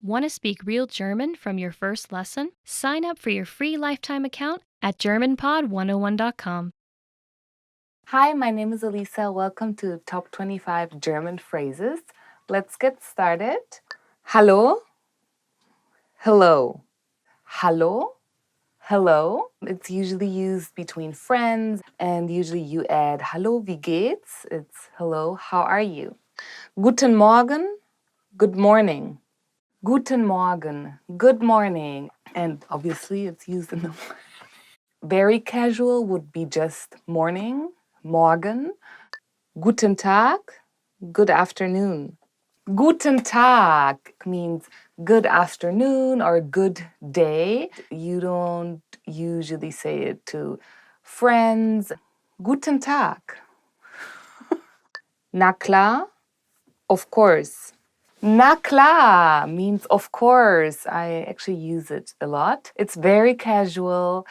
Want to speak real German from your first lesson? Sign up for your free lifetime account at GermanPod101.com. Hi, my name is Elisa. Welcome to Top 25 German Phrases. Let's get started. Hallo, hello. Hallo, hello. It's usually used between friends, and usually you add Hallo, wie geht's? It's hello, how are you? Guten Morgen, good morning. Guten Morgen, good morning. And obviously it's used in the very casual would be just morning, morgen. Guten Tag, good afternoon. Guten Tag means good afternoon or good day. You don't usually say it to friends. Guten Tag. Na klar, of course. Na klar means of course. I actually use it a lot. It's very casual.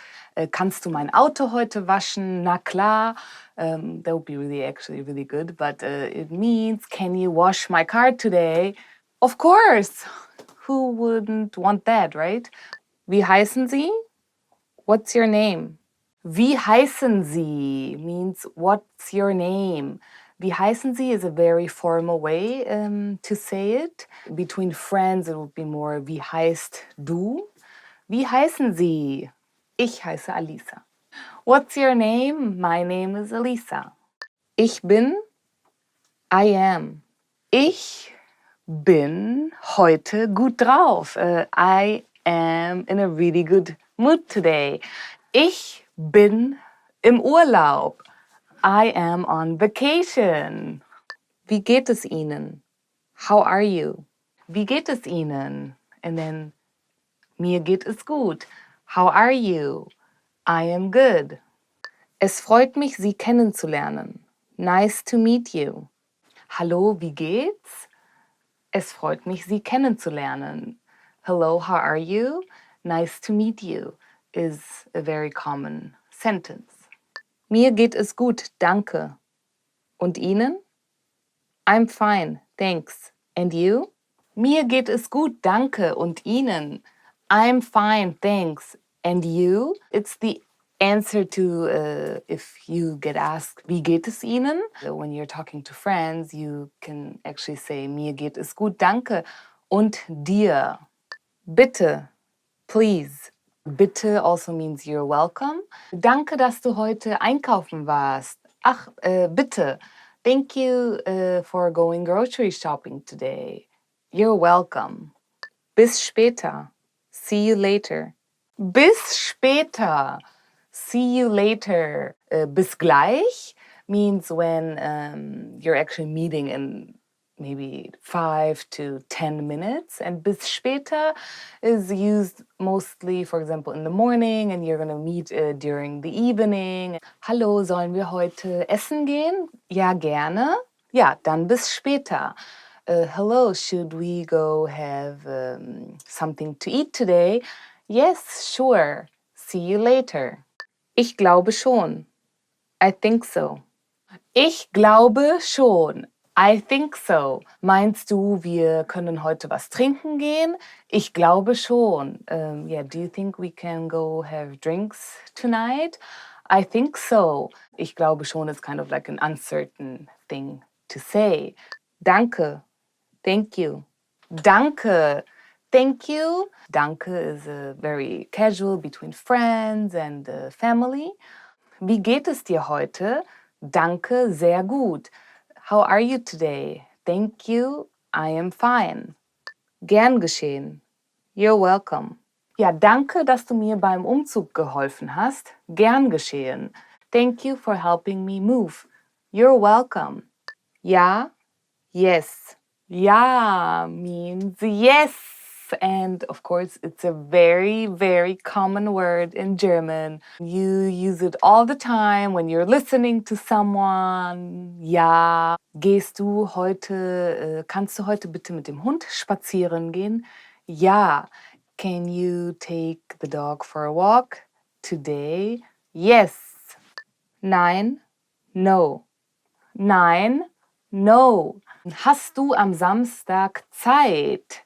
Kannst du mein Auto heute waschen? Na klar. That would be really good. But it means, can you wash my car today? Of course. Who wouldn't want that, right? Wie heißen Sie? What's your name? Wie heißen Sie means what's your name? Wie heißen Sie is a very formal way to say it. Between friends, it would be more wie heißt du? Wie heißen Sie? Ich heiße Alisa. What's your name? My name is Alisa. Ich bin, I am. Ich bin heute gut drauf. I am in a really good mood today. Ich bin im Urlaub. I am on vacation. Wie geht es Ihnen? How are you? Wie geht es Ihnen? And then, mir geht es gut. How are you? I am good. Es freut mich, Sie kennenzulernen. Nice to meet you. Hallo, wie geht's? Es freut mich, Sie kennenzulernen. Hello, how are you? Nice to meet you is a very common sentence. Mir geht es gut, danke. Und Ihnen? I'm fine, thanks. And you? Mir geht es gut, danke. Und Ihnen? I'm fine, thanks. And you? It's the answer to if you get asked, wie geht es Ihnen? When you're talking to friends, you can actually say, mir geht es gut, danke. Und dir? Bitte, please. Bitte also means you're welcome. Danke, dass du heute einkaufen warst. Ach, bitte. Thank you for going grocery shopping today. You're welcome. Bis später. See you later. Bis später. See you later. Bis gleich means when you're actually meeting in maybe 5 to 10 minutes. And bis später is used mostly, for example, in the morning and you're going to meet during the evening. Hallo, sollen wir heute essen gehen? Ja, gerne. Ja, dann bis später. Hello, should we go have something to eat today? Yes, sure. See you later. Ich glaube schon. I think so. Ich glaube schon. I think so. Meinst du, wir können heute was trinken gehen? Ich glaube schon. Yeah, do you think we can go have drinks tonight? I think so. Ich glaube schon is kind of like an uncertain thing to say. Danke. Thank you. Danke. Thank you. Danke is very casual between friends and family. Wie geht es dir heute? Danke, sehr gut. How are you today? Thank you, I am fine. Gern geschehen. You're welcome. Ja, danke, dass du mir beim Umzug geholfen hast. Gern geschehen. Thank you for helping me move. You're welcome. Ja, yes. Ja means yes. And of course, it's a very, very common word in German. You use it all the time when you're listening to someone. Ja, kannst du heute bitte mit dem Hund spazieren gehen? Ja. Can you take the dog for a walk today? Yes. Nein, no. Nein, no. Hast du am Samstag Zeit?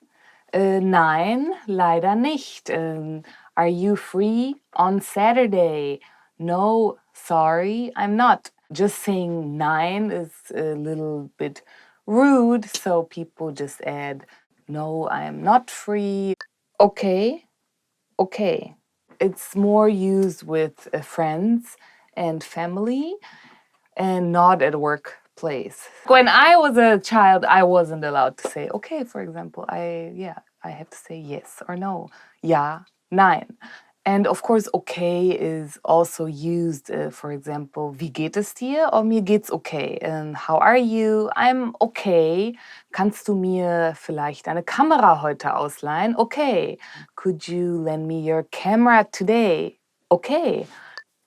Nein, leider nicht. Are you free on Saturday? No, sorry, I'm not. Just saying nein is a little bit rude, so people just add, no, I'm not free. Okay, okay. It's more used with friends and family and not at workplace. When I was a child, I wasn't allowed to say okay, for example. I have to say yes or no. Ja, nein. And of course, okay is also used, for example, wie geht es dir? Or mir geht's okay. How are you? I'm okay. Kannst du mir vielleicht deine Kamera heute ausleihen? Okay. Could you lend me your camera today? Okay.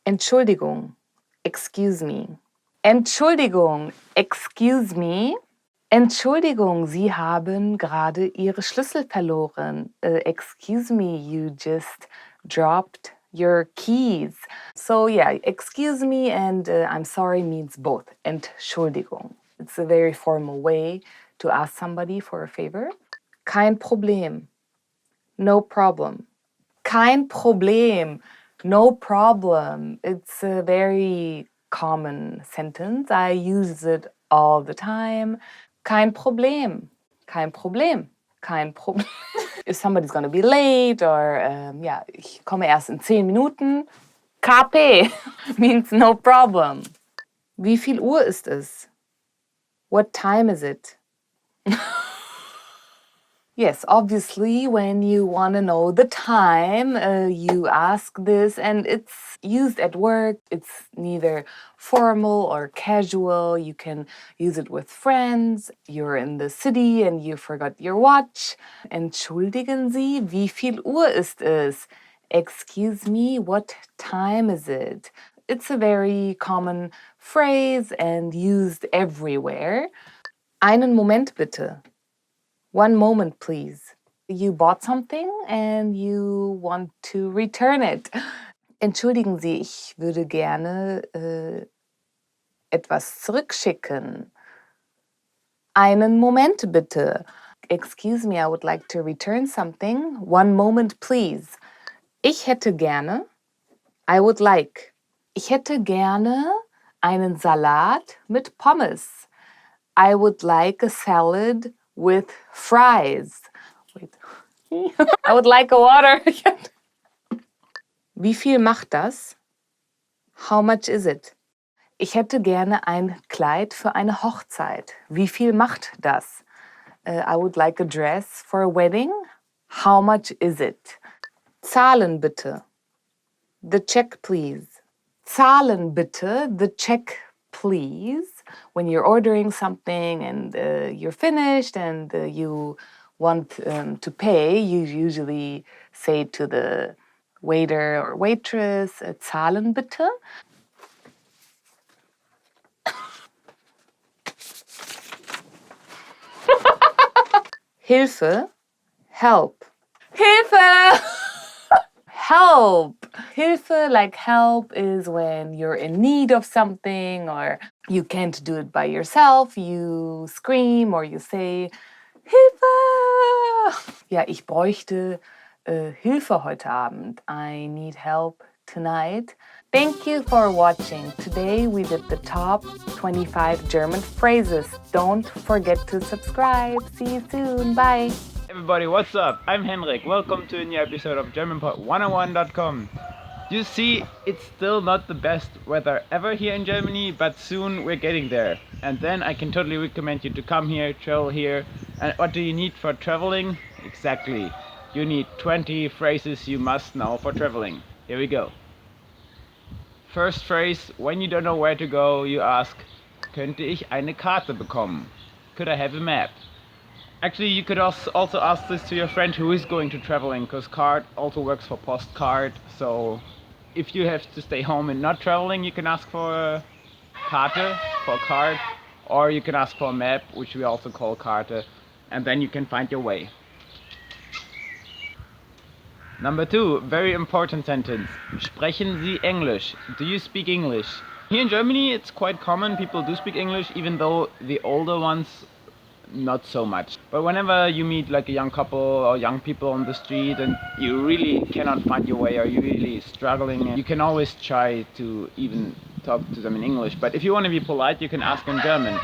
Entschuldigung. Excuse me. Entschuldigung, excuse me. Entschuldigung, Sie haben gerade Ihre Schlüssel verloren. Excuse me, you just dropped your keys. So yeah, excuse me and I'm sorry means both. Entschuldigung. It's a very formal way to ask somebody for a favor. Kein Problem. No problem. Kein Problem. No problem. It's a very common sentence. I use it all the time. Kein Problem. Kein Problem. Kein Problem. If somebody's gonna be late or yeah, ich komme erst in 10 Minuten. KP means no problem. Wie viel Uhr ist es? What time is it? Yes, obviously, when you want to know the time, you ask this, and it's used at work. It's neither formal or casual. You can use it with friends. You're in the city and you forgot your watch. Entschuldigen Sie, wie viel Uhr ist es? Excuse me, what time is it? It's a very common phrase and used everywhere. Einen Moment bitte. One moment, please. You bought something and you want to return it. Entschuldigen Sie, ich würde gerne etwas zurückschicken. Einen Moment bitte. Excuse me, I would like to return something. One moment, please. Ich hätte gerne. I would like. Ich hätte gerne einen Salat mit Pommes. I would like a salad with fries. Wait. I would like a water. Wie viel macht das? How much is it? Ich hätte gerne ein Kleid für eine Hochzeit. Wie viel macht das? I would like a dress for a wedding. How much is it? Zahlen bitte. The check, please. Zahlen bitte. The check, please. When you're ordering something and you're finished and you want to pay, you usually say to the waiter or waitress, zahlen bitte. Hilfe, help. Hilfe! Help! Hilfe, like help, is when you're in need of something or you can't do it by yourself. You scream or you say, Hilfe! Ja, ich bräuchte Hilfe heute Abend. I need help tonight. Thank you for watching. Today we did the top 25 German phrases. Don't forget to subscribe. See you soon. Bye. Everybody, what's up? I'm Henrik. Welcome to a new episode of GermanPod101.com. You see, it's still not the best weather ever here in Germany, but soon we're getting there. And then I can totally recommend you to come here, travel here. And what do you need for traveling? Exactly. You need 20 phrases you must know for traveling. Here we go. First phrase, when you don't know where to go, you ask, könnte ich eine Karte bekommen? Could I have a map? Actually, you could also ask this to your friend who is going to traveling, because card also works for postcard. So if you have to stay home and not traveling, you can ask for a Karte, for a card, or you can ask for a map, which we also call Karte, and then you can find your way. Number 2, very important sentence. Sprechen Sie Englisch? Do you speak English? Here in Germany, it's quite common. People do speak English, even though the older ones not so much. But whenever you meet like a young couple or young people on the street and you really cannot find your way or you're really struggling, you can always try to even talk to them in English. But if you want to be polite, you can ask in German.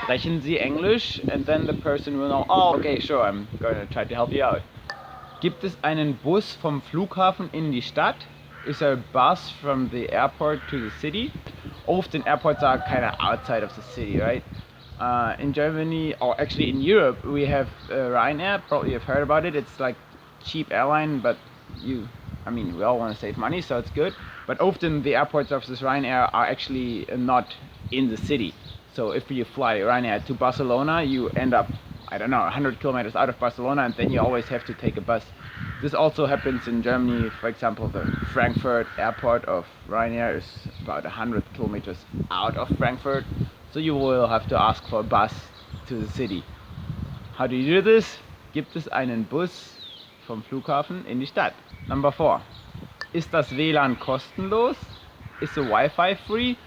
Sprechen Sie Englisch? And then the person will know, oh, okay, sure, I'm going to try to help you out. Gibt es einen Bus vom Flughafen in die Stadt? Is there a bus from the airport to the city? Often airports are kind of outside of the city, right? In Germany, or actually in Europe, we have Ryanair. Probably you've heard about it. It's like cheap airline, but we all want to save money, so it's good. But often the airports of this Ryanair are actually not in the city. So if you fly Ryanair to Barcelona, you end up, I don't know, 100 kilometers out of Barcelona, and then you always have to take a bus. This also happens in Germany. For example, the Frankfurt airport of Ryanair is about 100 kilometers out of Frankfurt, so you will have to ask for a bus to the city. How do you do this? Gibt es einen Bus vom Flughafen in die Stadt? Number 4. Ist das WLAN kostenlos? Is the Wi-Fi free?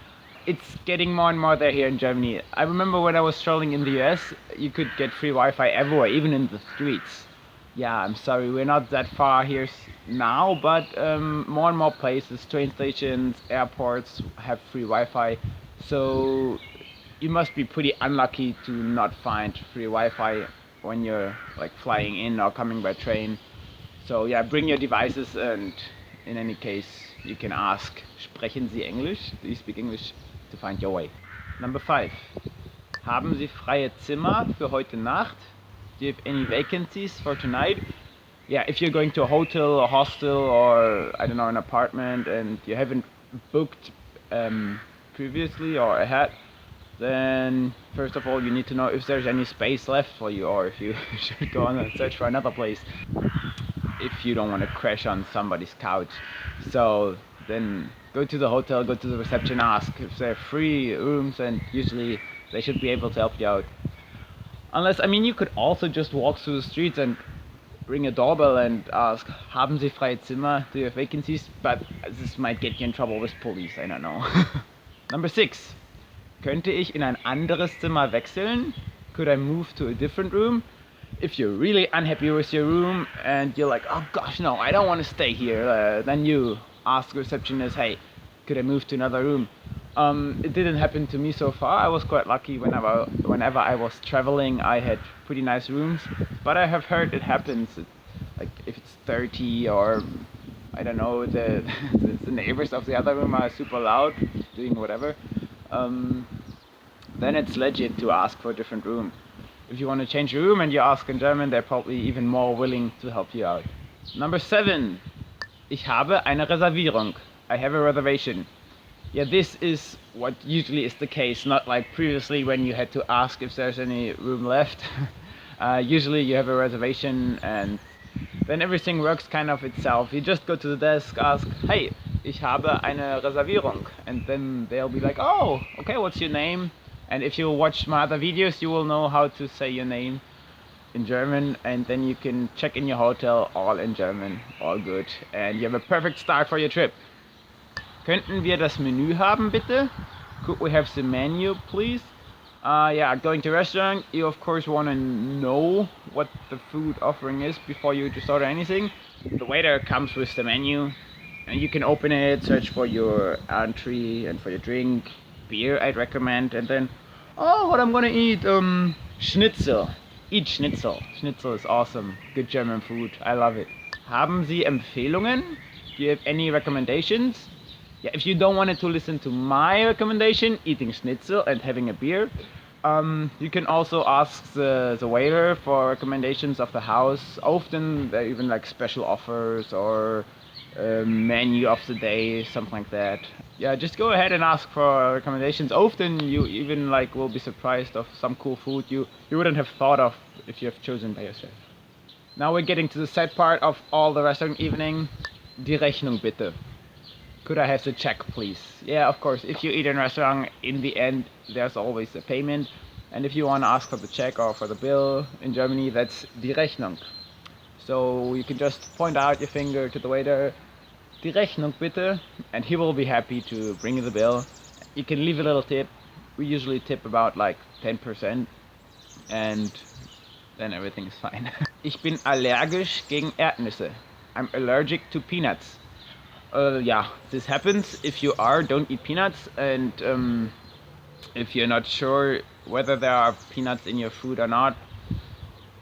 It's getting more and more there here in Germany. I remember when I was traveling in the US, you could get free Wi-Fi everywhere, even in the streets. Yeah, I'm sorry, we're not that far here now, but more and more places, train stations, airports have free Wi-Fi. So you must be pretty unlucky to not find free Wi-Fi when you're like flying in or coming by train. So yeah, bring your devices, and in any case, you can ask, Sprechen Sie Englisch? Do you speak English? To find your way. Number 5. Haben Sie freie Zimmer für heute Nacht? Do you have any vacancies for tonight? Yeah, if you're going to a hotel or hostel or, I don't know, an apartment and you haven't booked previously or ahead, then first of all you need to know if there's any space left for you, or if you should go on and search for another place if you don't want to crash on somebody's couch. So then go to the hotel, go to the reception, ask if there are free rooms, and usually they should be able to help you out. Unless, you could also just walk through the streets and ring a doorbell and ask, Haben Sie freie Zimmer? Do you have vacancies? But this might get you in trouble with police, I don't know. Number 6. Könnte ich in ein anderes Zimmer wechseln? Could I move to a different room? If you're really unhappy with your room and you're like, oh gosh, no, I don't want to stay here, then you ask the receptionist, hey, could I move to another room? It didn't happen to me so far. I was quite lucky. Whenever I was traveling, I had pretty nice rooms, but I have heard it happens, like if it's 30 or I don't know, the neighbors of the other room are super loud doing whatever, then it's legit to ask for a different room. If you want to change your room and you ask in German, they're probably even more willing to help you out. Number 7. Ich habe eine Reservierung. I have a reservation. Yeah, this is what usually is the case, not like previously when you had to ask if there's any room left. Usually you have a reservation and then everything works kind of itself. You just go to the desk, ask, hey, ich habe eine Reservierung. And then they'll be like, oh, okay, what's your name? And if you watch my other videos, you will know how to say your name in German, and then you can check in your hotel all in German, all good. And you have a perfect start for your trip. Könnten wir das Menü haben, bitte? Could we have the menu, please? Yeah, going to a restaurant, you of course want to know what the food offering is before you just order anything. The waiter comes with the menu, and you can open it, search for your entree and for your drink. Beer I'd recommend, and then, oh, what I'm gonna eat, Schnitzel. Eat Schnitzel. Schnitzel is awesome. Good German food. I love it. Haben Sie Empfehlungen? Do you have any recommendations? Yeah, if you don't want to listen to my recommendation, eating Schnitzel and having a beer, you can also ask the waiter for recommendations of the house. Often they're even like special offers or menu of the day, something like that. Yeah, just go ahead and ask for recommendations. Often you even like will be surprised of some cool food you wouldn't have thought of if you have chosen by yourself. Now we're getting to the sad part of all the restaurant evening. Die Rechnung bitte. Could I have the check, please? Yeah, of course. If you eat in a restaurant, in the end, there's always a payment. And if you want to ask for the check or for the bill in Germany, that's die Rechnung. So you can just point out your finger to the waiter, die Rechnung bitte, and he will be happy to bring you the bill. You can leave a little tip. We usually tip about like 10%. and then everything's fine. Ich bin allergisch gegen Erdnüsse. I'm allergic to peanuts. Yeah, this happens. If you don't eat peanuts, and if you're not sure whether there are peanuts in your food or not,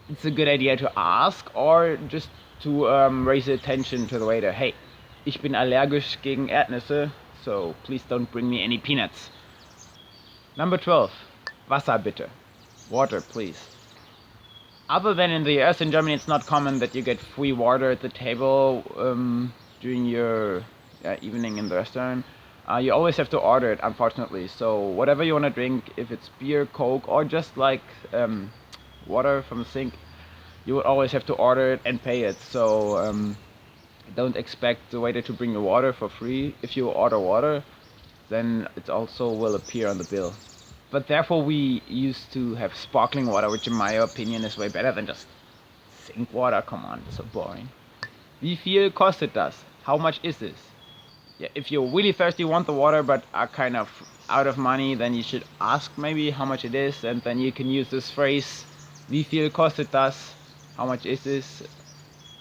it's a good idea to ask or just to raise attention to the waiter. Hey, ich bin allergisch gegen Erdnüsse, so please don't bring me any peanuts. Number 12. Wasser bitte. Water, please. Other than in the US, in Germany it's not common that you get free water at the table during your evening in the restaurant. You always have to order it, unfortunately. So whatever you want to drink, if it's beer, Coke, or just like water from the sink, you would always have to order it and pay it. So don't expect the waiter to bring you water for free. If you order water, then it also will appear on the bill. But therefore we used to have sparkling water, which in my opinion is way better than just sink water. Come on, it's so boring. Wie viel kostet das? How much is this? Yeah, if you're really thirsty, want the water, but are kind of out of money, then you should ask maybe how much it is, and then you can use this phrase, wie viel kostet das? How much is this?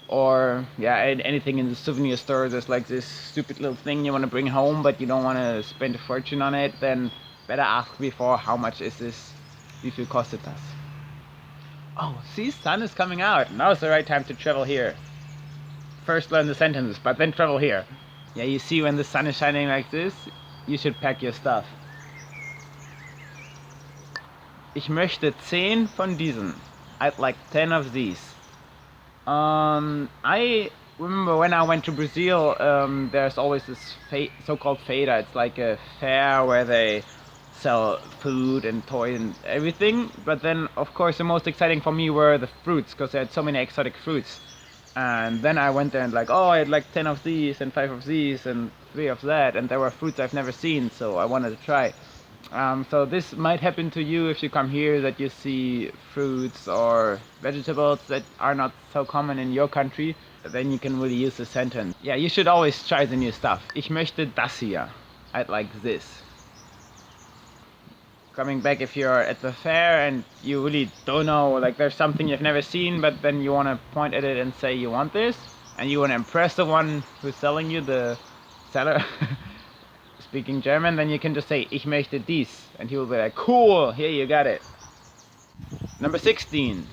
Or yeah, anything in the souvenir store, there's like this stupid little thing you want to bring home, but you don't want to spend a fortune on it, then better ask before, how much is this? Wie viel kostet das? Oh, see, sun is coming out. Now's the right time to travel here. First learn the sentences, but then travel here. Yeah, you see, when the sun is shining like this, you should pack your stuff. Ich möchte 10 von diesen. I'd like 10 of these. I remember when I went to Brazil, there's always this so-called feira. It's like a fair where they sell food and toys and everything. But then, of course, the most exciting for me were the fruits, because they had so many exotic fruits. And then I went there and like, oh, I had like 10 of these and 5 of these and 3 of that, and there were fruits I've never seen, so I wanted to try. So this might happen to you if you come here, that you see fruits or vegetables that are not so common in your country. Then you can really use the sentence. Yeah, you should always try the new stuff. Ich möchte das hier. I'd like this. Coming back, if you're at the fair and you really don't know, like there's something you've never seen, but then you want to point at it and say you want this, and you want to impress the one who's selling you, the seller, speaking German, then you can just say, ich möchte dies, and he will be like, cool, here you got it. Number 16.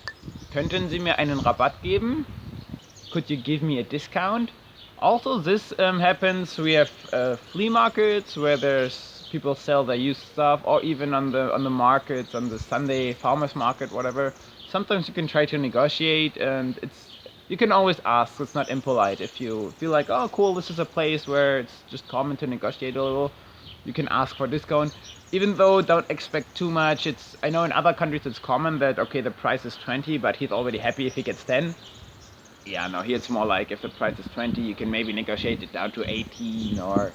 Könnten Sie mir einen Rabatt geben? Could you give me a discount? Also, this happens. We have flea markets where there's people sell their used stuff, or even on the markets, on the Sunday farmers market, whatever. Sometimes you can try to negotiate, and you can always ask. It's not impolite. If you feel like, oh cool, this is a place where it's just common to negotiate a little, you can ask for a discount. Even though don't expect too much. I know in other countries it's common that, okay, the price is 20, but he's already happy if he gets 10. Yeah, no, here it's more like if the price is 20, you can maybe negotiate it down to 18, or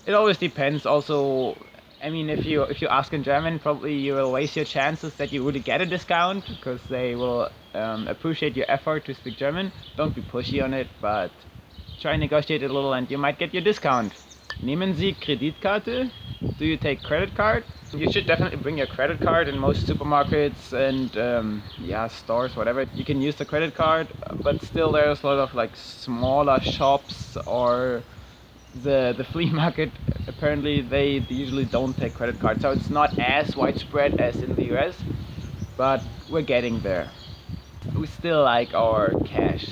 it always depends. Also, I mean, if you ask in German, probably you will waste your chances that you really get a discount, because they will appreciate your effort to speak German. Don't be pushy on it, but try and negotiate it a little and you might get your discount. Nehmen Sie Kreditkarte? Do you take credit card? You should definitely bring your credit card. In most supermarkets and yeah, stores, whatever, you can use the credit card, but still there's a lot of like smaller shops or the flea market. Apparently they usually don't take credit cards, so it's not as widespread as in the US, but we're getting there. We still like our cash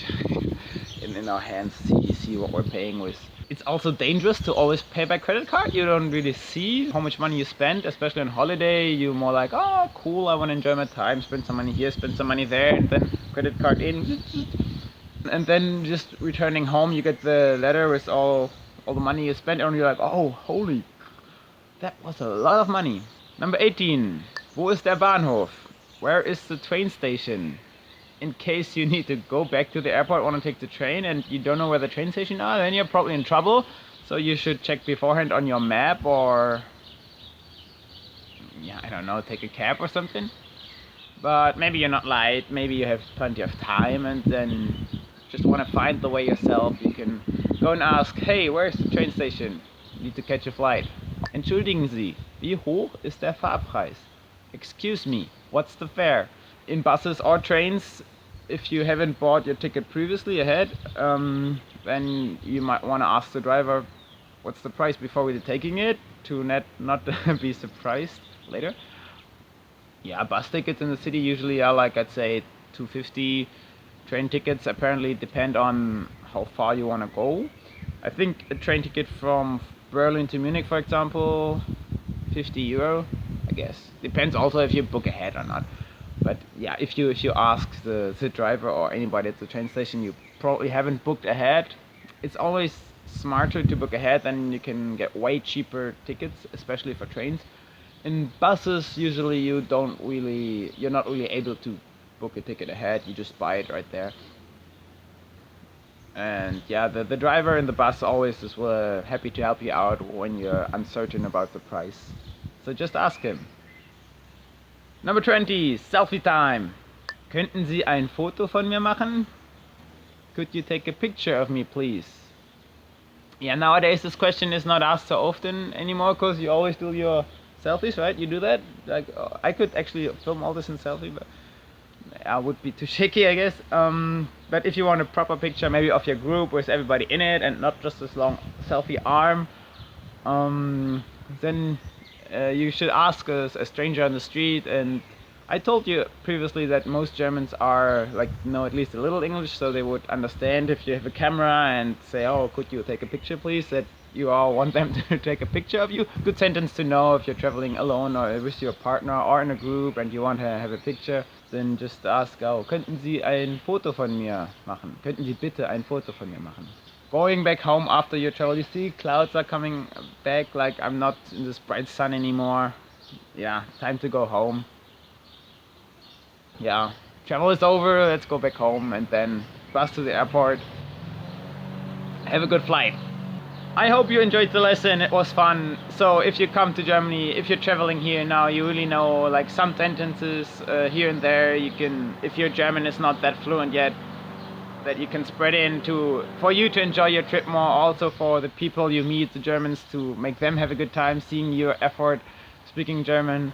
in our hands, see what we're paying with. It's also dangerous to always pay by credit card. You don't really see how much money you spend, especially on holiday. You're more like, oh cool, I want to enjoy my time, spend some money here, spend some money there, and then credit card in, and then just returning home you get the letter with all the money you spent, and you're like, oh holy, that was a lot of money. Number 18. Wo ist der Bahnhof? Where is the train station? In case you need to go back to the airport, want to take the train, and you don't know where the train station are, then you're probably in trouble. So you should check beforehand on your map, or yeah, I don't know, take a cab or something. But maybe you're not late, maybe you have plenty of time, and then just want to find the way yourself. You can go and ask, hey, where's the train station? You need to catch a flight. Entschuldigen Sie, wie hoch ist der Fahrpreis? Excuse me, what's the fare? in buses or trains, if you haven't bought your ticket previously ahead, then you might want to ask the driver what's the price before we're taking it, to not be surprised later. Yeah, bus tickets in the city usually are like, I'd say, $2.50. Train tickets apparently depend on how far you want to go. I think a train ticket from Berlin to Munich, for example, €50, I guess. Depends also if you book ahead or not. But yeah, if you ask the driver or anybody at the train station, you probably haven't booked ahead. It's always smarter to book ahead, then you can get way cheaper tickets, especially for trains. In buses, usually you're not really able to book a ticket ahead. You just buy it right there. And yeah, the driver in the bus always is happy to help you out when you're uncertain about the price. So just ask him. Number 20, selfie time. Könnten Sie ein Foto von mir machen? Could you take a picture of me, please? Yeah, nowadays this question is not asked so often anymore, because you always do your selfies, right? You do that? Like, I could actually film all this in selfie, but I would be too shaky, I guess. But if you want a proper picture, maybe of your group with everybody in it and not just this long selfie arm, then you should ask a stranger on the street. And I told you previously that most Germans know at least a little English, so they would understand if you have a camera and say, oh, could you take a picture, please? That you all want them to take a picture of you. Good sentence to know if you're traveling alone or with your partner or in a group and you want to have a picture. Then just ask, oh, könnten Sie ein Foto von mir machen? Könnten Sie bitte ein Foto von mir machen? Going back home after your travel, you see clouds are coming back, like I'm not in this bright sun anymore. Yeah, time to go home. Yeah, travel is over, let's go back home and then bus to the airport. Have a good flight. I hope you enjoyed the lesson, it was fun. So if you come to Germany, if you're traveling here now, you really know like some sentences here and there. You can, if your German is not that fluent yet, that you can spread in for you to enjoy your trip more, also for the people you meet, the Germans, to make them have a good time seeing your effort speaking German.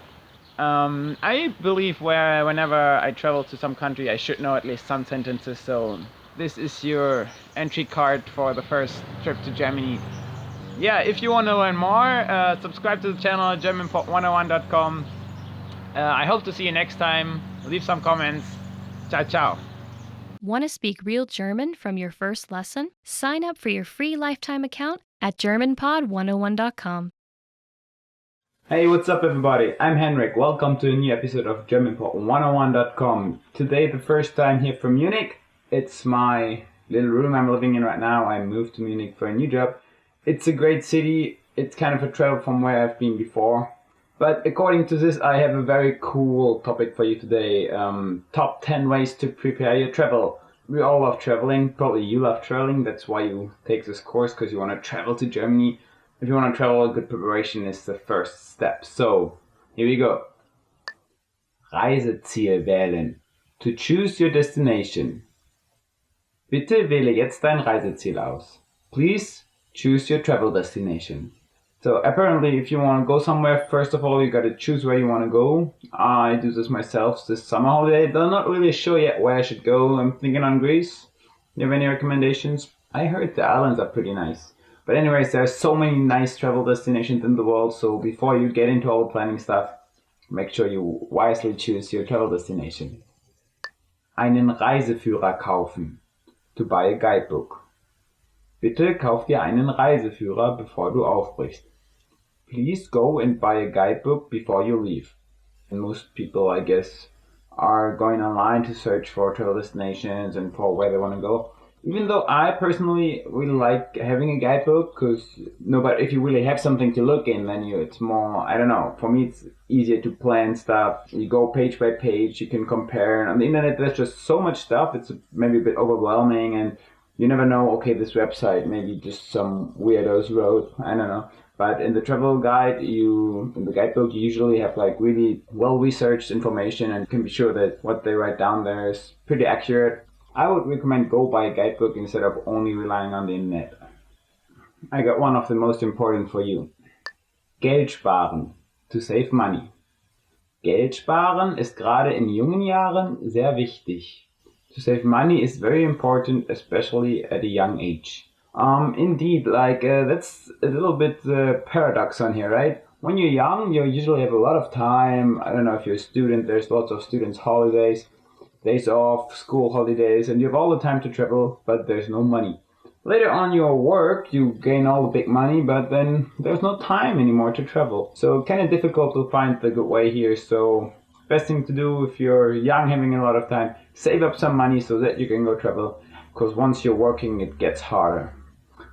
I believe whenever I travel to some country, I should know at least some sentences, so this is your entry card for the first trip to Germany. Yeah, if you want to learn more, subscribe to the channel at germanpod101.com. I hope to see you next time. Leave some comments. Ciao, ciao. Want to speak real German from your first lesson? Sign up for your free lifetime account at germanpod101.com. Hey, what's up everybody? I'm Henrik. Welcome to a new episode of GermanPod101.com. Today, the first time here from Munich. It's my little room I'm living in right now. I moved to Munich for a new job. It's a great city. It's kind of a travel from where I've been before. But according to this, I have a very cool topic for you today. Top 10 ways to prepare your travel. We all love traveling. Probably you love traveling. That's why you take this course, because you want to travel to Germany. If you want to travel, a good preparation is the first step. So, here we go. Reiseziel wählen. To choose your destination. Bitte wähle jetzt dein Reiseziel aus. Please choose your travel destination. So apparently if you want to go somewhere, first of all you gotta choose where you want to go. I do this myself this summer holiday. I'm not really sure yet where I should go. I'm thinking on Greece. Do you have any recommendations? I heard the islands are pretty nice. But anyways, there are so many nice travel destinations in the world, so before you get into all the planning stuff, make sure you wisely choose your travel destination. Einen Reiseführer kaufen. To buy a guidebook. Bitte kauf dir einen Reiseführer, bevor du aufbrichst. Please go and buy a guidebook before you leave. And most people, I guess, are going online to search for travel destinations and for where they want to go. Even though I personally really like having a guidebook, because if you really have something to look in, then it's more, I don't know, for me it's easier to plan stuff. You go page by page, you can compare. And on the internet there's just so much stuff, it's maybe a bit overwhelming, and you never know, okay, this website maybe just some weirdos wrote, I don't know. But in the travel guide, in the guidebook, you usually have like really well-researched information and can be sure that what they write down there is pretty accurate. I would recommend go buy a guidebook instead of only relying on the internet. I got one of the most important for you. Geld sparen, to save money. Geld sparen ist gerade in jungen Jahren sehr wichtig. To save money is very important, especially at a young age. Indeed, that's a little bit the paradox on here, right? When you're young, you usually have a lot of time. I don't know if you're a student, there's lots of students' holidays, days off, school holidays, and you have all the time to travel, but there's no money. Later on your work, you gain all the big money, but then there's no time anymore to travel. So kind of difficult to find the good way here. So best thing to do if you're young, having a lot of time, save up some money so that you can go travel. Because once you're working, it gets harder.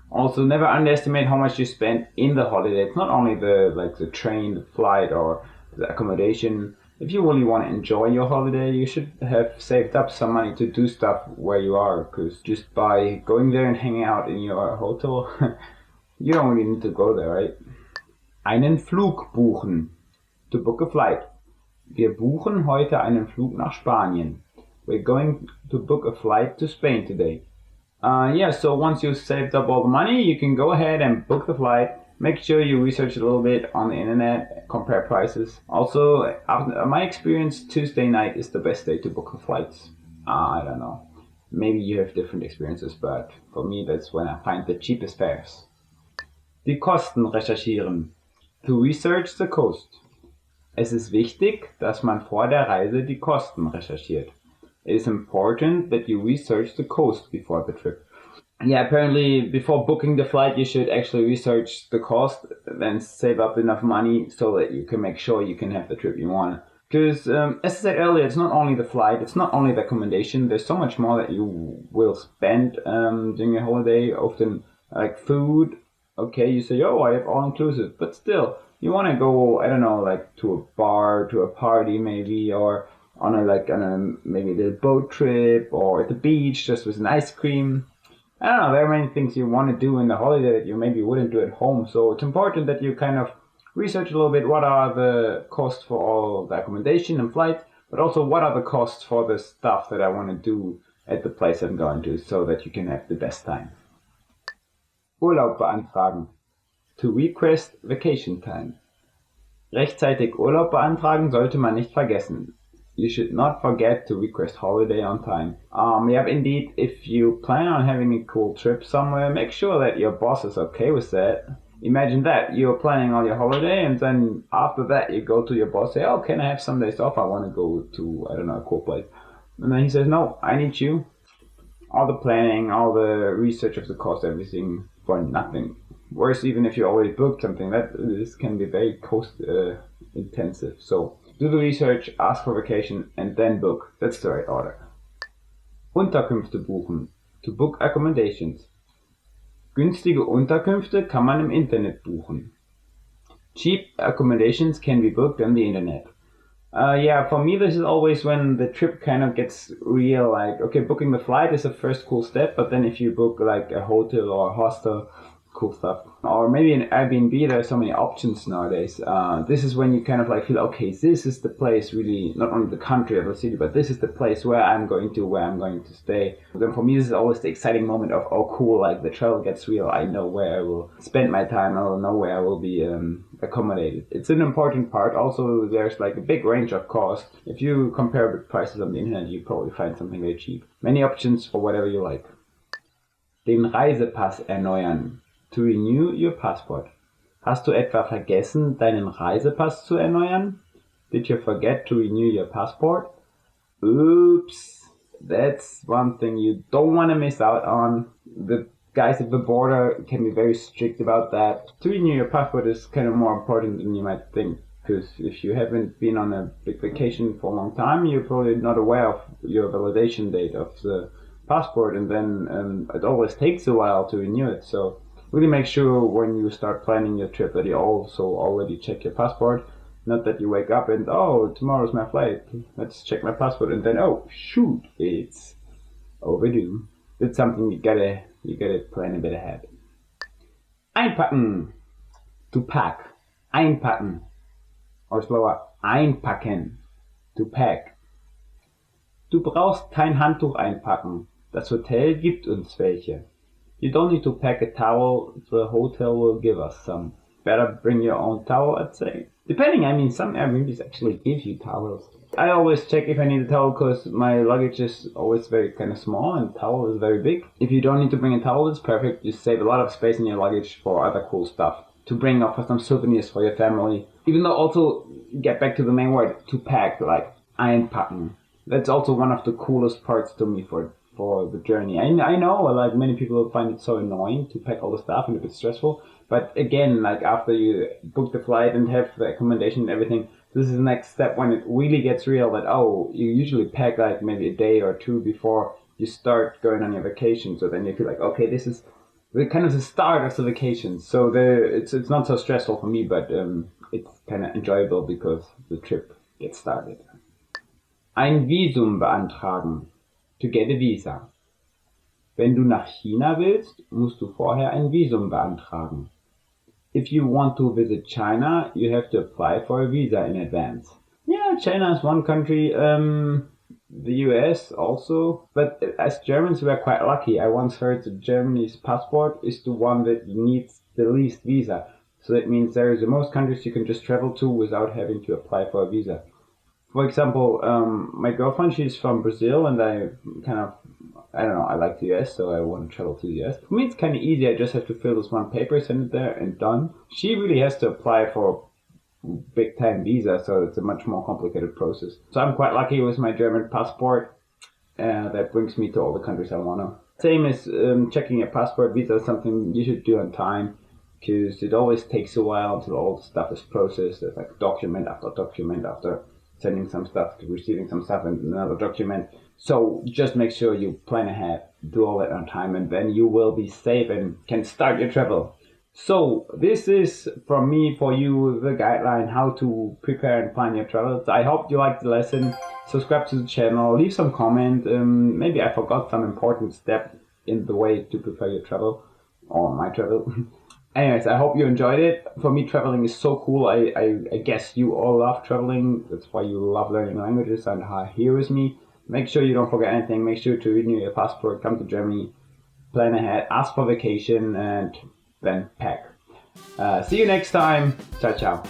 Also, never underestimate how much you spend in the holiday. It's not only the train, the flight, or the accommodation. If you really want to enjoy your holiday, you should have saved up some money to do stuff where you are. Because just by going there and hanging out in your hotel, you don't really need to go there, right? Einen Flug buchen. To book a flight. Wir buchen heute einen Flug nach Spanien. We're going to book a flight to Spain today. So once you've saved up all the money, you can go ahead and book the flight. Make sure you research a little bit on the internet, compare prices. Also, after my experience, Tuesday night is the best day to book the flights. I don't know. Maybe you have different experiences, but for me, that's when I find the cheapest fares. Die Kosten recherchieren. To research the cost. Es ist wichtig, dass man vor der Reise die Kosten recherchiert. It is important that you research the cost before the trip. Yeah, apparently before booking the flight, you should actually research the cost, then save up enough money so that you can make sure you can have the trip you want. Because, as I said earlier, it's not only the flight, it's not only the accommodation, there's so much more that you will spend during your holiday, often like food. Okay, you say, oh, I have all inclusive, but still, you want to go, I don't know, like to a bar, to a party maybe, or on a maybe a little boat trip, or at the beach just with an ice cream. I don't know, there are many things you want to do in the holiday that you maybe wouldn't do at home. So it's important that you kind of research a little bit what are the costs for all the accommodation and flight, but also what are the costs for the stuff that I want to do at the place I'm going to, so that you can have the best time. Urlaub beantragen. To request vacation time. Rechtzeitig Urlaub beantragen sollte man nicht vergessen. You should not forget to request holiday on time. Indeed, if you plan on having a cool trip somewhere, make sure that your boss is okay with that. Imagine that, you're planning on your holiday, and then after that you go to your boss, say, oh, can I have some days off? I want to go to, I don't know, a cool place. And then he says, no, I need you. All the planning, all the research of the cost, everything for nothing. Worse, even if you already booked something, this can be very cost intensive. So do the research, ask for vacation, and then book. That's the right order. Unterkünfte buchen. To book accommodations. Günstige Unterkünfte kann man im Internet buchen. Cheap accommodations can be booked on the internet. For me this is always when the trip kind of gets real, like, okay, booking the flight is the first cool step, but then if you book like a hotel or a hostel, cool stuff. Or maybe an Airbnb, there are so many options nowadays. This is when you kind of like feel, okay, this is the place really, not only the country or the city, but this is the place where I'm going to stay. Then for me, this is always the exciting moment of, oh cool, like the travel gets real. I know where I will spend my time. I will know where I will be accommodated. It's an important part. Also, there's like a big range of cost. If you compare with prices on the internet, you probably find something very cheap. Many options for whatever you like. Den Reisepass erneuern. To renew your passport. Hast du etwa vergessen, deinen Reisepass zu erneuern? Did you forget to renew your passport? Oops, that's one thing you don't want to miss out on. The guys at the border can be very strict about that. To renew your passport is kind of more important than you might think, because if you haven't been on a big vacation for a long time, you're probably not aware of your validation date of the passport, and then it always takes a while to renew it. So really make sure when you start planning your trip that you also already check your passport. Not that you wake up and, oh, tomorrow's my flight, let's check my passport, and then, oh, shoot, it's overdue. It's something you gotta plan a bit ahead. Einpacken. To pack. Einpacken. Or slower, einpacken. To pack. Du brauchst kein Handtuch einpacken. Das Hotel gibt uns welche. You don't need to pack a towel, the hotel will give us some. Better bring your own towel, I'd say. Depending, I mean, some Airbnbs actually give you towels. I always check if I need a towel because my luggage is always very kind of small and towel is very big. If you don't need to bring a towel, it's perfect. You save a lot of space in your luggage for other cool stuff. To bring up for some souvenirs for your family. Even though also, get back to the main word, to pack, like einpacken. That's also one of the coolest parts to me for the journey. I know, like many people find it so annoying to pack all the stuff and a bit stressful. But again, like after you book the flight and have the accommodation and everything, this is the next step when it really gets real that, oh, you usually pack like maybe a day or two before you start going on your vacation. So then you feel like, okay, this is the kind of the start of the vacation. So it's not so stressful for me, but it's kind of enjoyable because the trip gets started. Ein Visum beantragen. To get a visa. Wenn du nach China willst, musst du vorher ein Visum beantragen. If you want to visit China, you have to apply for a visa in advance. Yeah, China is one country, the US also. But as Germans, we are quite lucky. I once heard that Germany's passport is the one that needs the least visa. So that means there is the most countries you can just travel to without having to apply for a visa. For example, my girlfriend, she's from Brazil, and I don't know, I like the US, so I want to travel to the US. For me, it's kind of easy. I just have to fill this one paper, send it there, and done. She really has to apply for a big-time visa, so it's a much more complicated process. So I'm quite lucky with my German passport. That brings me to all the countries I want to. Same as checking a passport. Visa is something you should do on time, because it always takes a while until all the stuff is processed. There's like document after sending some stuff to receiving some stuff and another document. So just make sure you plan ahead, do all that on time, and then you will be safe and can start your travel. So this is from me for you the guideline how to prepare and plan your travels. I hope you liked the lesson. Subscribe to the channel, leave some comment. Maybe I forgot some important step in the way to prepare your travel or my travel. Anyways, I hope you enjoyed it. For me, traveling is so cool. I guess you all love traveling. That's why you love learning languages and are here with me. Make sure you don't forget anything. Make sure to renew your passport, come to Germany, plan ahead, ask for vacation, and then pack. See you next time. Ciao, ciao.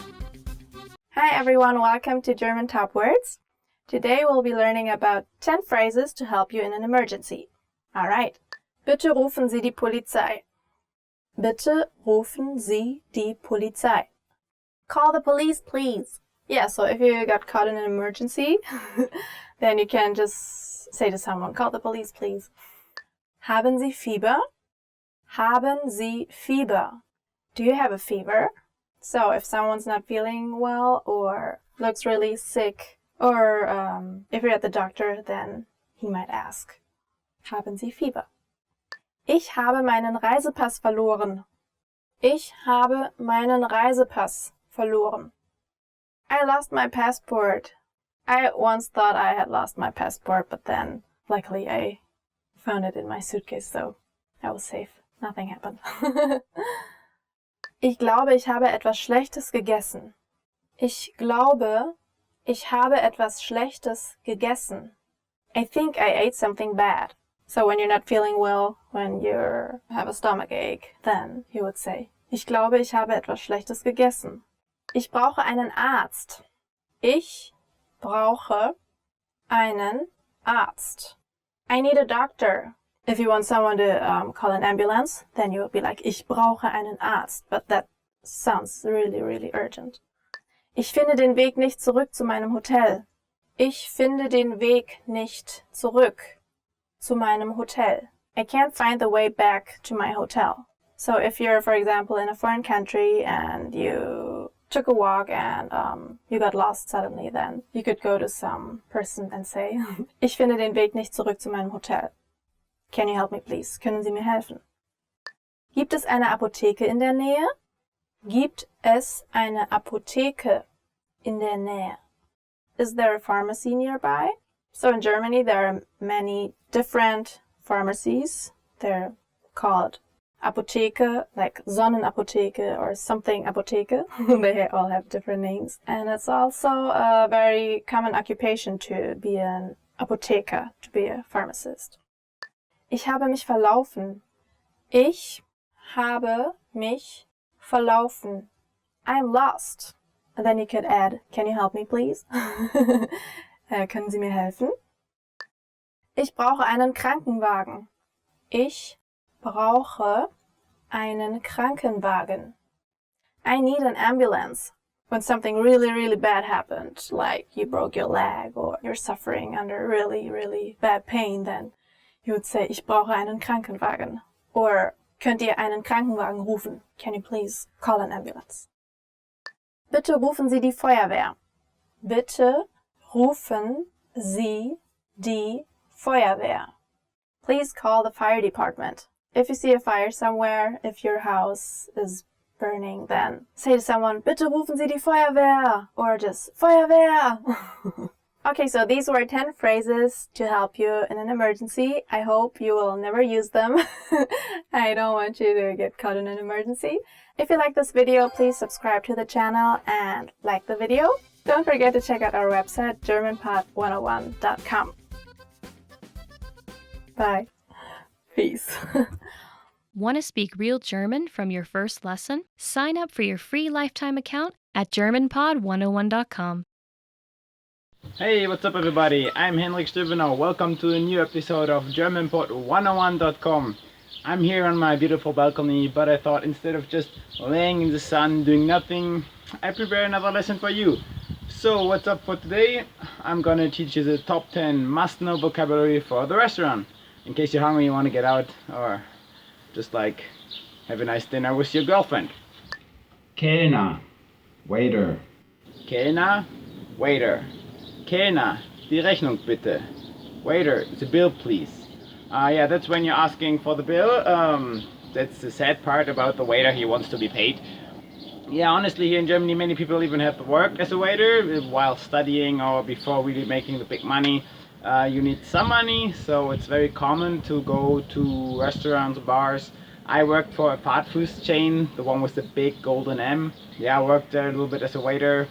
Hi everyone, welcome to German Top Words. Today we'll be learning about 10 phrases to help you in an emergency. Alright. Bitte rufen Sie die Polizei. Bitte rufen Sie die Polizei. Call the police, please. Yeah, so if you got caught in an emergency, then you can just say to someone, call the police, please. Haben Sie Fieber? Haben Sie Fieber? Do you have a fever? So if someone's not feeling well or looks really sick, or if you're at the doctor, then he might ask, Haben Sie Fieber? Ich habe meinen Reisepass verloren. Ich habe meinen Reisepass verloren. I lost my passport. I once thought I had lost my passport, but then luckily I found it in my suitcase, so I was safe. Nothing happened. Ich glaube, ich habe etwas Schlechtes gegessen. Ich glaube, ich habe etwas Schlechtes gegessen. I think I ate something bad. So when you're not feeling well, when you have a stomach ache, then you would say, ich glaube, ich habe etwas Schlechtes gegessen. Ich brauche einen Arzt. Ich brauche einen Arzt. I need a doctor. If you want someone to call an ambulance, then you would be like, ich brauche einen Arzt. But that sounds really, really urgent. Ich finde den Weg nicht zurück zu meinem Hotel. Ich finde den Weg nicht zurück zu meinem Hotel. I can't find the way back to my hotel. So if you're, for example, in a foreign country and you took a walk and you got lost suddenly, then you could go to some person and say, ich finde den Weg nicht zurück zu meinem Hotel. Can you help me, please? Können Sie mir helfen? Gibt es eine Apotheke in der Nähe? Gibt es eine Apotheke in der Nähe? Is there a pharmacy nearby? So in Germany, there are many different pharmacies. They're called Apotheke, like Sonnenapotheke or something Apotheke. They all have different names. And it's also a very common occupation to be an Apotheker, to be a pharmacist. Ich habe mich verlaufen. Ich habe mich verlaufen. I'm lost. And then you could add, can you help me please? Können Sie mir helfen? Ich brauche einen Krankenwagen. Ich brauche einen Krankenwagen. I need an ambulance. When something really, really bad happened, like you broke your leg or you're suffering under really, really bad pain, then you would say, ich brauche einen Krankenwagen. Or, könnt ihr einen Krankenwagen rufen? Can you please call an ambulance? Bitte rufen Sie die Feuerwehr. Bitte rufen Sie die Feuerwehr. Please call the fire department. If you see a fire somewhere, if your house is burning, then say to someone, bitte rufen Sie die Feuerwehr, or just Feuerwehr. Okay, so these were 10 phrases to help you in an emergency. I hope you will never use them. I don't want you to get caught in an emergency. If you like this video, please subscribe to the channel and like the video. Don't forget to check out our website, GermanPod101.com. Bye. Peace. Want to speak real German from your first lesson? Sign up for your free lifetime account at GermanPod101.com. Hey, what's up everybody? I'm Henrik Stübenau. Welcome to a new episode of GermanPod101.com. I'm here on my beautiful balcony, but I thought instead of just laying in the sun doing nothing, I prepare another lesson for you. So what's up for today? I'm gonna teach you the top 10 must-know vocabulary for the restaurant. In case you're hungry, you want to get out, or just like have a nice dinner with your girlfriend. Kellner, waiter. Kellner, waiter. Kellner, die Rechnung bitte. Waiter, the bill please. Yeah, that's when you're asking for the bill. That's the sad part about the waiter, he wants to be paid. Yeah, honestly, here in Germany, many people even have to work as a waiter while studying or before really making the big money. You need some money, so it's very common to go to restaurants, bars. I worked for a fast food chain, the one with the big golden M. Yeah, I worked there a little bit as a waiter.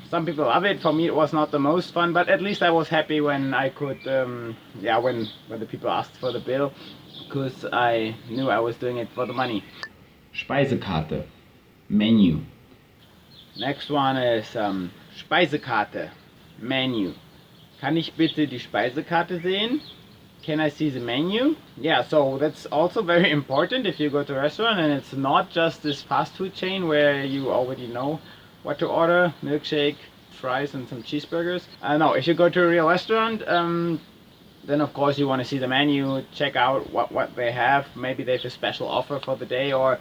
Some people love it. For me, it was not the most fun, but at least I was happy when I could, when the people asked for the bill, because I knew I was doing it for the money. Speisekarte, menu. Next one is Speisekarte, menu. Kann ich bitte die Speisekarte sehen? Can I see the menu? Yeah, so that's also very important if you go to a restaurant and it's not just this fast food chain where you already know what to order, milkshake, fries and some cheeseburgers. No, if you go to a real restaurant, then of course you want to see the menu, check out what they have. Maybe they have a special offer for the day, or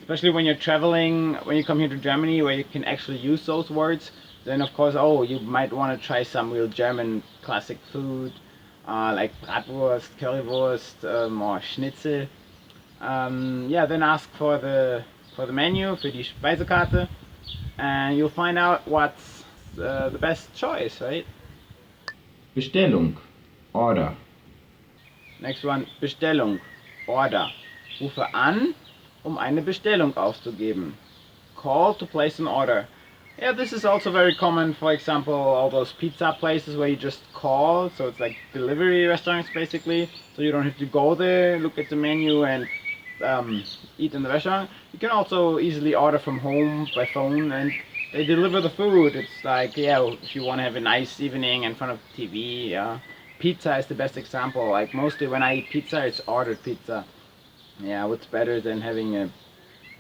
especially when you're traveling, when you come here to Germany where you can actually use those words, then of course, you might want to try some real German classic food, like Bratwurst, Currywurst, or Schnitzel. Yeah, then ask for the menu, für die Speisekarte, and you'll find out what's the best choice, right? Bestellung, order. Next one, Bestellung, order. Rufe an, eine Bestellung aufzugeben. Call to place an order. Yeah, this is also very common, for example, all those pizza places where you just call, so it's like delivery restaurants basically, so you don't have to go there, look at the menu and eat in the restaurant. You can also easily order from home by phone and they deliver the food. It's like, yeah, if you want to have a nice evening in front of the TV, yeah. Pizza is the best example, like mostly when I eat pizza, it's ordered pizza. Yeah, what's better than having a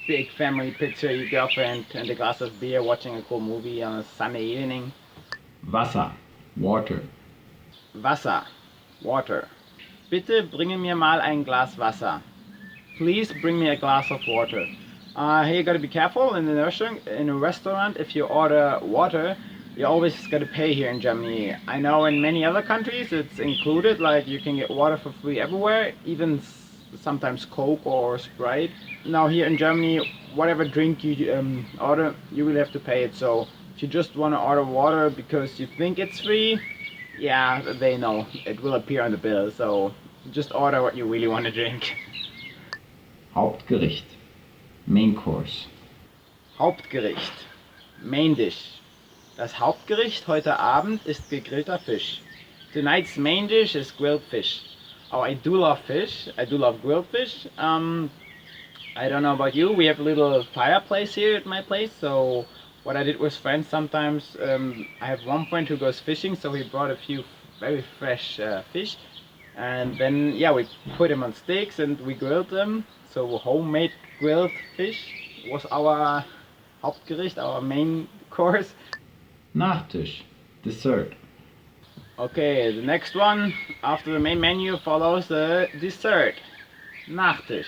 big family picture, your girlfriend and a glass of beer watching a cool movie on a sunny evening. Wasser, water. Wasser, water. Bitte bringe mir mal ein Glas Wasser. Please bring me a glass of water. Here you gotta be careful in a restaurant. If you order water, you always gotta pay here in Germany. I know in many other countries it's included, like you can get water for free everywhere, even sometimes Coke or Sprite. Now here in Germany, whatever drink you order, you will have to pay it. So if you just want to order water because you think it's free, yeah, they know it will appear on the bill. So just order what you really want to drink. Hauptgericht, main course. Hauptgericht, main dish. Das Hauptgericht heute Abend ist gegrillter Fisch. Tonight's main dish is grilled fish. Oh, I do love fish. I do love grilled fish. I don't know about you. We have a little fireplace here at my place, so what I did with friends sometimes, I have one friend who goes fishing, so he brought a few very fresh fish, and then yeah, we put them on sticks and we grilled them. So homemade grilled fish was our Hauptgericht, our main course. Nachtisch, Dessert. Okay, the next one after the main menu follows the dessert. Nachtisch.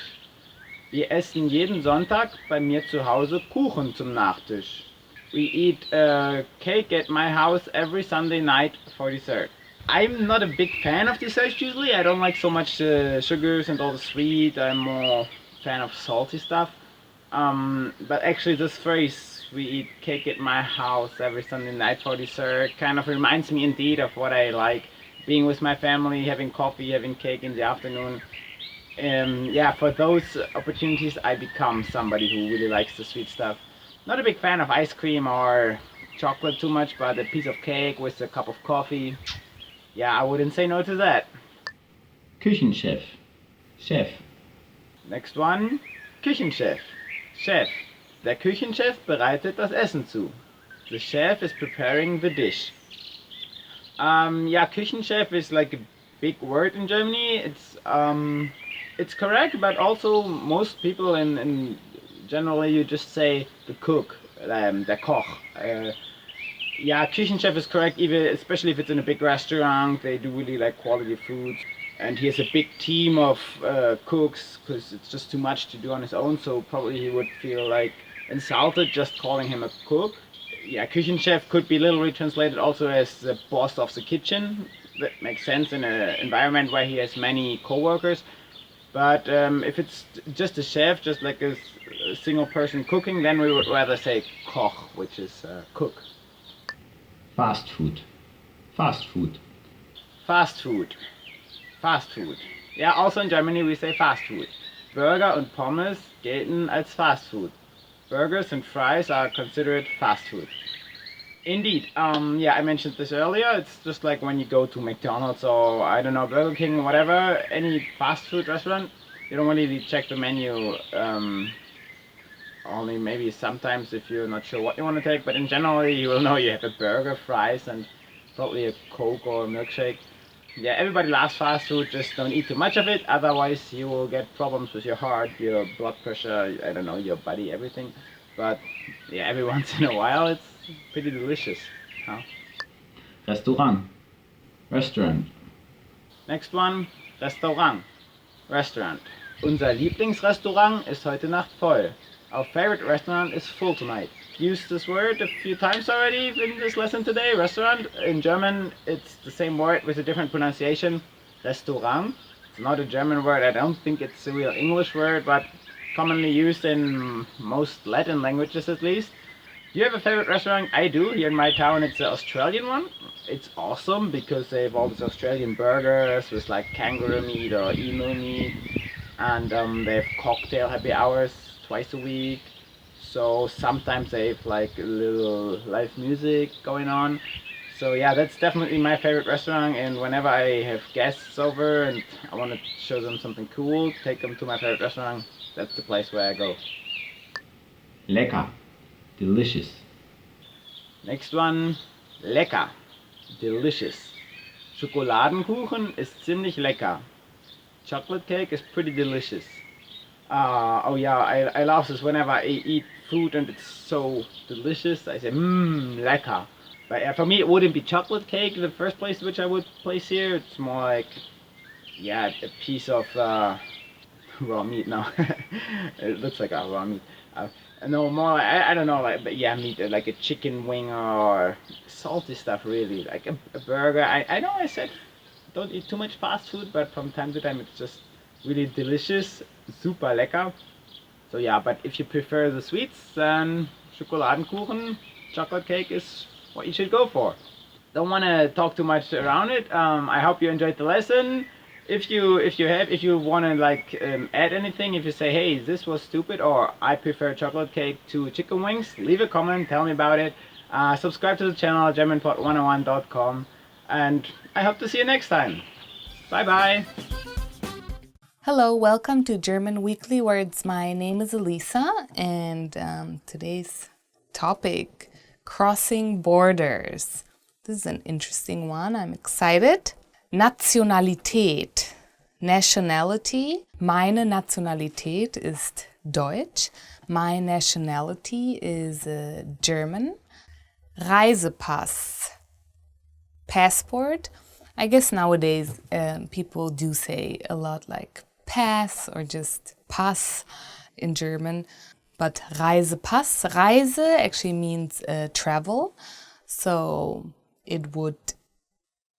Wir essen jeden Sonntag bei mir zu Hause Kuchen zum Nachtisch. We eat cake at my house every Sunday night for dessert. I'm not a big fan of desserts usually. I don't like so much sugars and all the sweet. I'm more fan of salty stuff. But actually this phrase, we eat cake at my house every Sunday night for dessert, kind of reminds me indeed of what I like. Being with my family, having coffee, having cake in the afternoon. Yeah, for those opportunities I become somebody who really likes the sweet stuff. Not a big fan of ice cream or chocolate too much, but a piece of cake with a cup of coffee, yeah, I wouldn't say no to that. Küchenchef, Chef. Next one, Küchenchef, Chef. Der Küchenchef bereitet das Essen zu. The chef is preparing the dish. Yeah, Küchenchef is like a big word in Germany. It's correct, but also most people in generally you just say the cook, der Koch. Yeah, Küchenchef is correct, even especially if it's in a big restaurant. They do really like quality food, and he has a big team of cooks because it's just too much to do on his own. So probably he would feel like insulted just calling him a cook. Yeah, Küchenchef could be literally translated also as the boss of the kitchen. That makes sense in an environment where he has many co-workers. But if it's just a chef, just like a single person cooking, then we would rather say Koch, which is cook. Fast Food, Fast Food. Fast food. Fast food. Yeah, also in Germany we say fast food. Burger und Pommes gelten als Fast Food. Burgers and fries are considered fast food. Indeed. Yeah, I mentioned this earlier. It's just like when you go to McDonald's or I don't know, Burger King, whatever, any fast food restaurant, you don't really check the menu. Only maybe sometimes if you're not sure what you want to take, but in general you will know you have a burger, fries, and probably a Coke or a milkshake. Yeah, everybody loves fast food, just don't eat too much of it, otherwise you will get problems with your heart, your blood pressure, I don't know, your body, everything. But yeah, every once in a while it's pretty delicious. Huh? Restaurant, Restaurant. Next one, Restaurant. Restaurant. Unser Lieblingsrestaurant ist heute Nacht voll. Our favorite restaurant is full tonight. Used this word a few times already in this lesson today. Restaurant. In German, it's the same word with a different pronunciation. Restaurant. It's not a German word. I don't think it's a real English word, but commonly used in most Latin languages at least. Do you have a favorite restaurant? I do. Here in my town, it's an Australian one. It's awesome because they have all these Australian burgers with like kangaroo meat or emu meat, and they have cocktail happy hours twice a week. So sometimes they have like a little live music going on. So yeah, that's definitely my favorite restaurant. And whenever I have guests over and I want to show them something cool, take them to my favorite restaurant. That's the place where I go. Lecker, Delicious. Next one, lecker, delicious. Schokoladenkuchen ist ziemlich lecker. Chocolate cake is pretty delicious. Oh yeah, I love this whenever I eat food and it's so delicious. I say, lecker. But for me, it wouldn't be chocolate cake in the first place, which I would place here. It's more like, yeah, a piece of raw meat. No, it looks like a raw meat. No, more like, I don't know, like, but yeah, meat, like a chicken wing or salty stuff, really. Like a burger. I know I said don't eat too much fast food, but from time to time it's just really delicious, super lecker. So yeah, but if you prefer the sweets, then Schokoladenkuchen, chocolate cake is what you should go for. Don't want to talk too much around it. I hope you enjoyed the lesson. If you want to like add anything, if you say, hey, this was stupid, or I prefer chocolate cake to chicken wings, leave a comment, tell me about it. Subscribe to the channel, GermanPod101.com, and I hope to see you next time. Bye bye. Hello, welcome to German Weekly Words. My name is Elisa, and today's topic, crossing borders. This is an interesting one. I'm excited. Nationalität, nationality. Meine Nationalität ist Deutsch. My nationality is German. Reisepass, passport. I guess nowadays people do say a lot like pass or just pass in German. But Reisepass, Reise actually means travel. So it would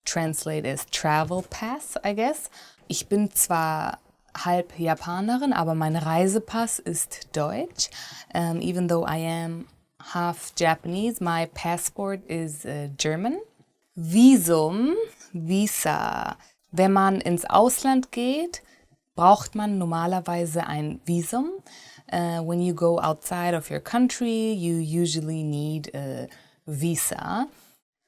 translate as travel pass, I guess. Ich bin zwar halb Japanerin, aber mein Reisepass ist Deutsch. Even though I am half Japanese, my passport is German. Visum, Visa. Wenn man ins Ausland geht, braucht man normalerweise ein Visum. When you go outside of your country, you usually need a visa.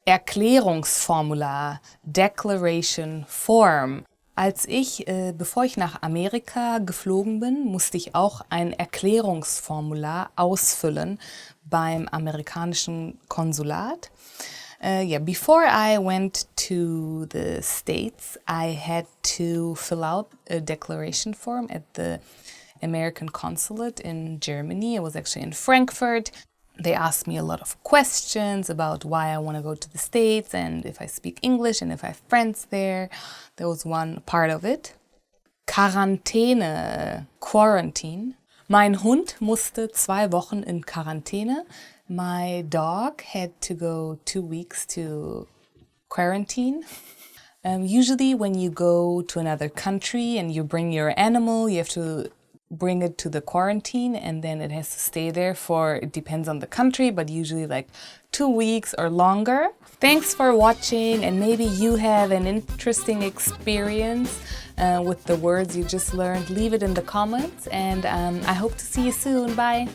Erklärungsformular, Declaration Form. Bevor ich nach Amerika geflogen bin, musste ich auch ein Erklärungsformular ausfüllen beim amerikanischen Konsulat. Before I went to the States, I had to fill out a declaration form at the American consulate in Germany. I was actually in Frankfurt. They asked me a lot of questions about why I want to go to the States and if I speak English and if I have friends there. There was one part of it. Quarantäne, quarantine. Mein Hund musste 2 Wochen in Quarantäne. My dog had to go 2 weeks to quarantine. Usually when you go to another country and you bring your animal, you have to bring it to the quarantine and then it has to stay there it depends on the country, but usually like 2 weeks or longer. Thanks for watching, and maybe you have an interesting experience with the words you just learned. Leave it in the comments, and I hope to see you soon. Bye!